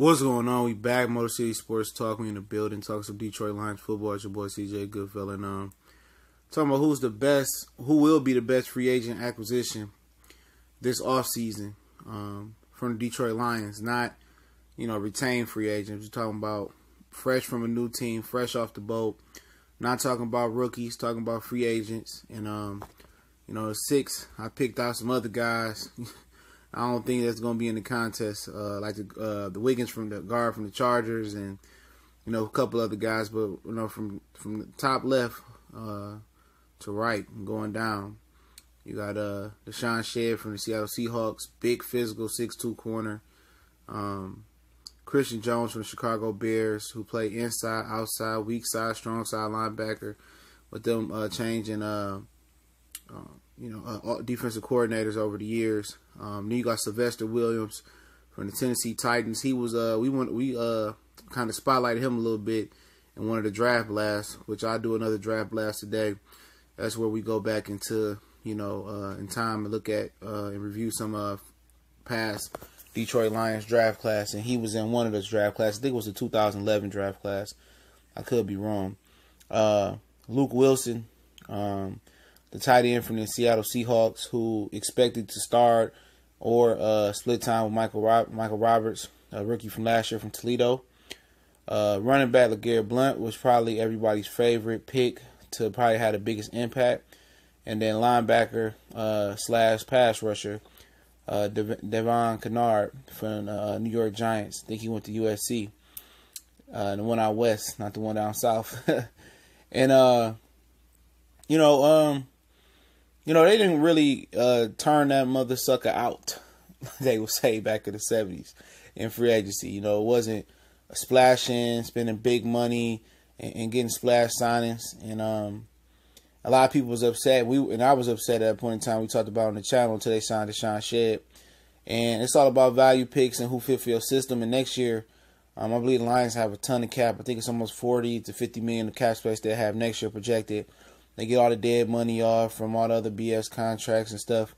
What's going on? We back, Motor City Sports Talk. We in the building, talking some Detroit Lions football. It's your boy CJ Goodfellow. And talking about who's the best, who will be the best free agent acquisition this offseason from the Detroit Lions. Not, retained free agents. We're talking about fresh from a new team, fresh off the boat. Not talking about rookies, talking about free agents. And, six, I picked out some other guys. I don't think that's going to be in the contest, like the Wiggins from the guard from the Chargers and, a couple other guys. But, from the top left to right and going down, you got Deshaun Shedd from the Seattle Seahawks, big physical 6'2" corner. Christian Jones from the Chicago Bears, who play inside, outside, weak side, strong side linebacker, with them changing defensive coordinators over the years. Then you got Sylvester Williams from the Tennessee Titans. He was we kind of spotlighted him a little bit in one of the draft blasts, which I'll do another draft blast today. That's where we go back into in time and look at and review some past Detroit Lions draft class, and he was in one of those draft classes. I think it was the 2011 draft class. I could be wrong. Luke Wilson, the tight end from the Seattle Seahawks, who expected to start or split time with Michael Roberts, a rookie from last year from Toledo. Running back LeGarrette Blount was probably everybody's favorite pick to probably have the biggest impact. And then linebacker / pass rusher, Devon Kennard from New York Giants. I think he went to USC. The one out west, not the one down south. And, they didn't really turn that mother sucker out, they would say, back in the 70s in free agency. It wasn't splashing, spending big money, and getting splash signings. And a lot of people was upset. I was upset at that point in time. We talked about on the channel until they signed Deshaun Shedd. And it's all about value picks and who fit for your system. And next year, I believe the Lions have a ton of cap. I think it's almost 40 to 50 million of cap space they have next year projected. They get all the dead money off from all the other BS contracts and stuff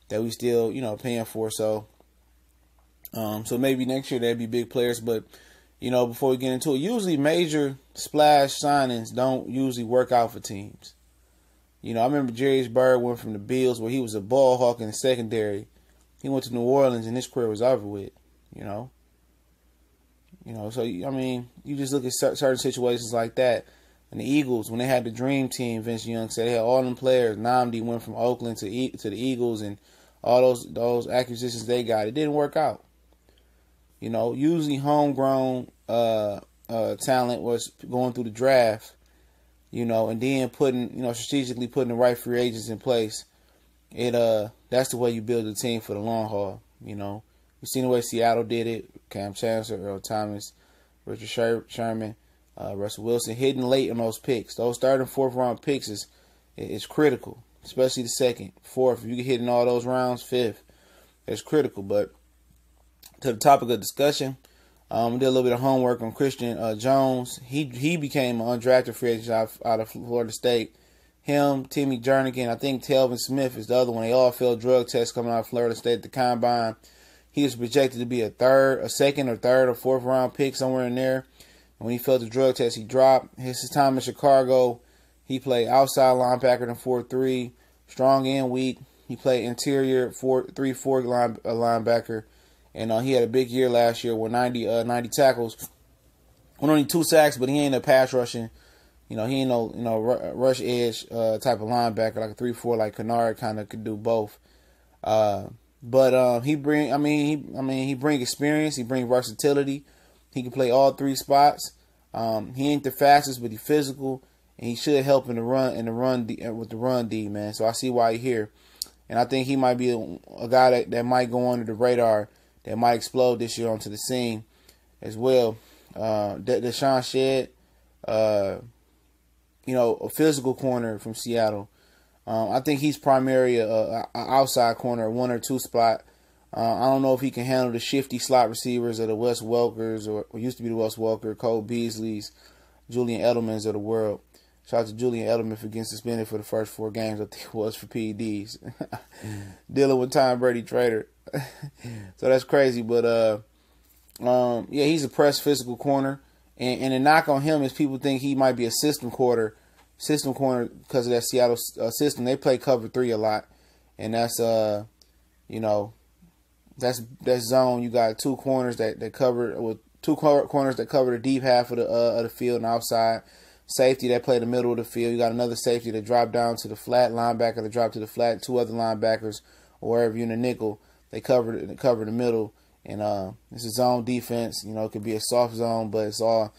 that we still, paying for. So maybe next year they'd be big players. But, before we get into it, usually major splash signings don't usually work out for teams. I remember Jerry Bird went from the Bills, where he was a ball hawk in the secondary. He went to New Orleans, and his career was over with, So, you just look at certain situations like that. And the Eagles, when they had the dream team, Vince Young said they had all them players. Namdi went from Oakland to the Eagles, and all those acquisitions they got, it didn't work out. Usually homegrown talent was going through the draft, and then strategically putting the right free agents in place. That's the way you build a team for the long haul. You've seen the way Seattle did it. Cam Chancellor, Earl Thomas, Richard Sherman, Russell Wilson, hitting late on those picks. Those third and fourth round picks is critical, especially the second, fourth. If you get hit in all those rounds, fifth, it's critical. But to the topic of discussion, we did a little bit of homework on Christian Jones. He became an undrafted free agent out of Florida State. Him, Timmy Jernigan, I think Telvin Smith is the other one. They all failed drug tests coming out of Florida State at the combine. He was projected to be a second or third or fourth round pick, somewhere in there. And when he failed the drug test, he dropped. His time in Chicago, he played outside linebacker in 4-3, strong and weak. He played interior 3-4 linebacker. And he had a big year last year with 90 tackles. Well, only 2 sacks, but he ain't a pass rushing. He ain't no rush edge type of linebacker, like a 3-4, like Kennard kind of could do both. But he bring experience. He bring versatility. He can play all 3 spots. He ain't the fastest, but he's physical, and he should help with the run D, man. So I see why he's here, and I think he might be a guy that might go under the radar, that might explode this year onto the scene as well. Deshaun Shedd, a physical corner from Seattle. I think he's primarily a outside corner, 1 or 2 spot. I don't know if he can handle the shifty slot receivers of the Wes Welkers, or used to be the Wes Welker, Cole Beasley's, Julian Edelman's of the world. Shout out to Julian Edelman for getting suspended for the first 4 games, I think it was, for PEDs. Dealing with Tom Brady trader. So that's crazy. But Yeah, he's a press physical corner. And the knock on him is people think he might be a system corner because of that Seattle system. They play cover 3 a lot. And that's, you know, that's zone. You got two corners that cover with two corners that cover the deep half of the field and outside. Safety that play the middle of the field. You got another safety that drop down to the flat, linebacker that drop to the flat. Two other linebackers, or wherever you're in the nickel, they cover the middle. And it's a zone defense. You know, it could be a soft zone, but it's all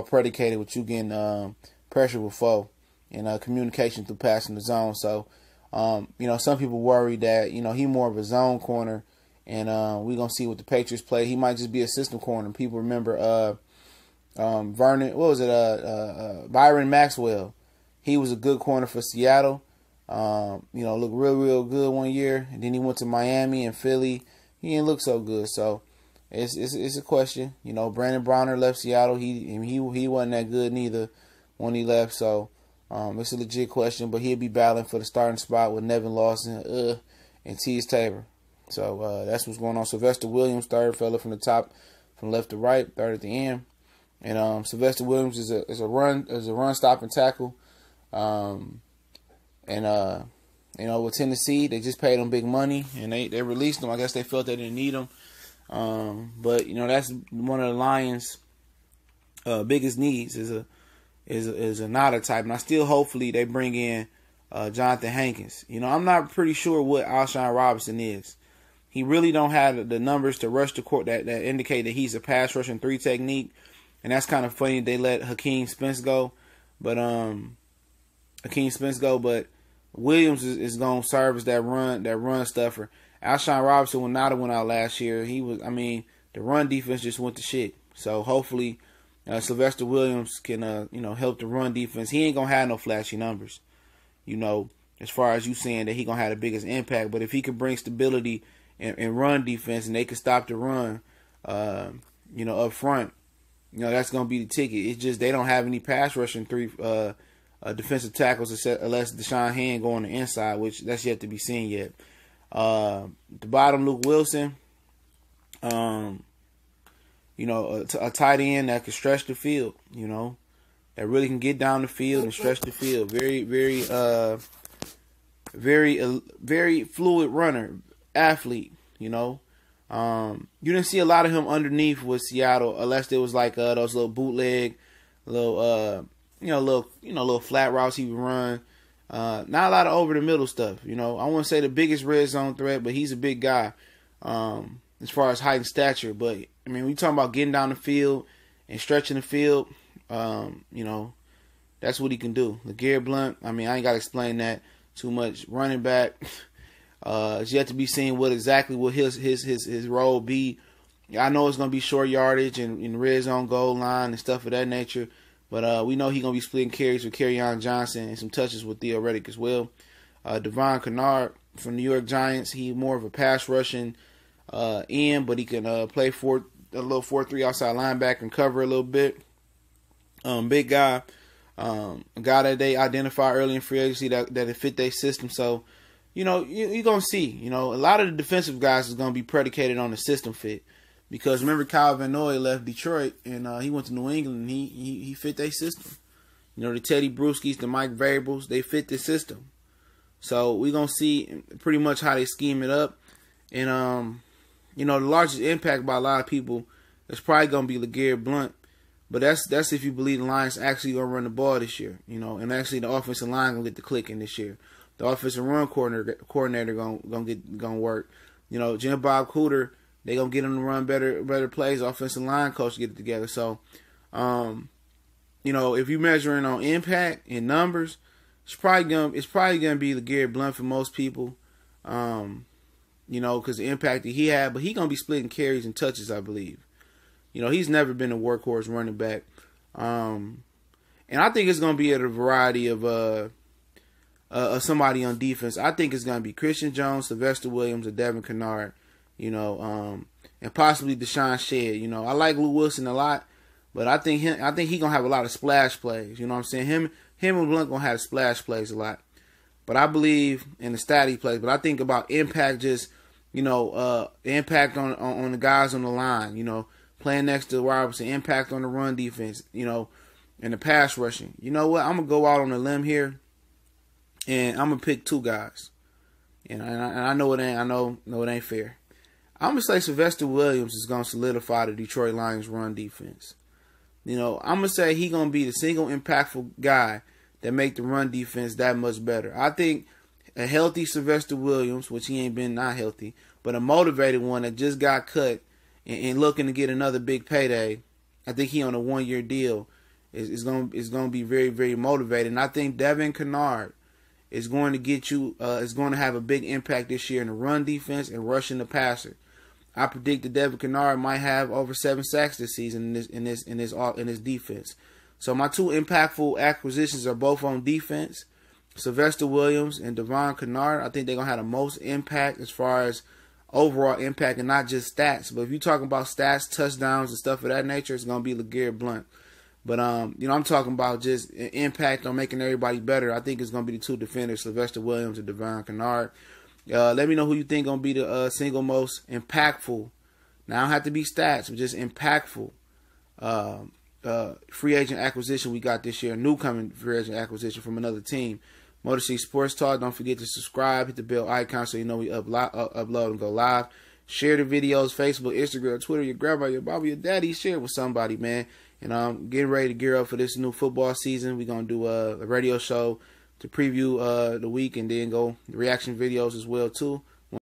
predicated with you getting pressure with foe and communication through passing the zone. So, you know, some people worry that, you know, he more of a zone corner, and we're going to see what the Patriots play. He might just be a system corner. People remember Vernon, what was it, Byron Maxwell. He was a good corner for Seattle. You know, looked real good one year, and then he went to Miami and Philly. He didn't look so good, so it's a question. You know, Brandon Browner left Seattle. He wasn't that good neither when he left, so it's a legit question. But he'll be battling for the starting spot with Nevin Lawson and Tease Tabor. So that's what's going on. Sylvester Williams, third fella from the top, from left to right, third at the end. And Sylvester Williams is a run stop and tackle. You know, with Tennessee, they just paid him big money and they released him. I guess they felt they didn't need him. But you know, that's one of the Lions' biggest needs is a Nada type. And I still hopefully they bring in Jonathan Hankins. You know, I'm not pretty sure what Alshon Robinson is. He really don't have the numbers to rush the court that indicate that he's a pass rushing 3 technique. And that's kind of funny. They let Hakeem Spence go, but Williams is going to serve as that run stuffer. Alshon Robinson, when Nada went out last year, the run defense just went to shit. So hopefully Sylvester Williams can, you know, help the run defense. He ain't going to have no flashy numbers, you know, as far as you saying that he going to have the biggest impact. But if he can bring stability and run defense and they can stop the run, you know, up front, you know, that's going to be the ticket. It's just they don't have any pass rushing 3 defensive tackles unless Deshaun Hand go on the inside, which that's yet to be seen yet. The bottom, Luke Wilson, you know, a tight end that can stretch the field, you know, that really can get down the field and stretch the field. Very fluid runner, athlete, you know. You didn't see a lot of him underneath with Seattle unless there was like those little bootleg, little flat routes he would run. Not a lot of over the middle stuff. You know, I wouldn't say the biggest red zone threat, but he's a big guy as far as height and stature. But I mean, when you talking about getting down the field and stretching the field, you know, that's what he can do. LeGarrette Blount, I mean, I ain't got to explain that too much. Running back, it's yet to be seen what his role be. I know it's gonna be short yardage and red zone goal line and stuff of that nature. But we know he's going to be splitting carries with Kerryon Johnson and some touches with Theo Reddick as well. Devon Kennard from New York Giants, he's more of a pass rushing end, but he can play a little 4-3 outside linebacker and cover a little bit. Big guy. A guy that they identify early in free agency that it fit their system. So, you know, you're going to see. You know, a lot of the defensive guys is going to be predicated on the system fit. Because remember, Kyle Van Noy left Detroit and he went to New England and he fit their system. You know, the Teddy Bruschi's, the Mike Variables, they fit the system. So we're going to see pretty much how they scheme it up. And, you know, the largest impact by a lot of people is probably going to be LeGarrette Blount. But that's if you believe the Lions actually going to run the ball this year. You know, and actually the offensive line going to get the clicking this year. The offensive run coordinator going to work. You know, Jim Bob Cooter, they gonna get him to run better plays. Offensive line coach get it together. So, you know, if you're measuring on impact and numbers, it's probably gonna be LeGarrette Blount for most people. You know, because the impact that he had, but he gonna be splitting carries and touches, I believe. You know, he's never been a workhorse running back, and I think it's gonna be a variety of somebody on defense. I think it's gonna be Christian Jones, Sylvester Williams, or Devin Kennard. You know, and possibly Deshaun Shedd. You know, I like Luke Wilson a lot, but I think he gonna have a lot of splash plays. You know what I'm saying? Him and Blount gonna have splash plays a lot. But I believe in the stat he plays. But I think about impact, just, you know, the impact on the guys on the line. You know, playing next to Robinson, impact on the run defense, you know, and the pass rushing. You know what? I'm going to go out on a limb here, and I'm going to pick 2 guys. And I know it ain't. I know it ain't fair. I'm gonna say Sylvester Williams is gonna solidify the Detroit Lions run defense. You know, I'm gonna say he's gonna be the single impactful guy that make the run defense that much better. I think a healthy Sylvester Williams, which he ain't been not healthy, but a motivated one that just got cut and looking to get another big payday. I think he on a 1-year deal is gonna be very, very motivated. And I think Devin Kennard is going to get you is going to have a big impact this year in the run defense and rushing the passer. I predict that Devin Kennard might have over 7 sacks this season in this defense. So my 2 impactful acquisitions are both on defense. Sylvester Williams and Devon Kennard. I think they're gonna have the most impact as far as overall impact and not just stats. But if you're talking about stats, touchdowns, and stuff of that nature, it's gonna be LeGarrette Blount. But, you know, I'm talking about just impact on making everybody better. I think it's going to be the 2 defenders, Sylvester Williams and Devon Kennard. Let me know who you think going to be the single most impactful. Now, I don't have to be stats, but just impactful free agent acquisition we got this year. New coming free agent acquisition from another team. Motor City Sports Talk. Don't forget to subscribe. Hit the bell icon so you know we upload and go live. Share the videos, Facebook, Instagram, Twitter, your grandma, your mama, your daddy. Share it with somebody, man. And I'm getting ready to gear up for this new football season. We're going to do a radio show to preview the week and then go reaction videos as well, too.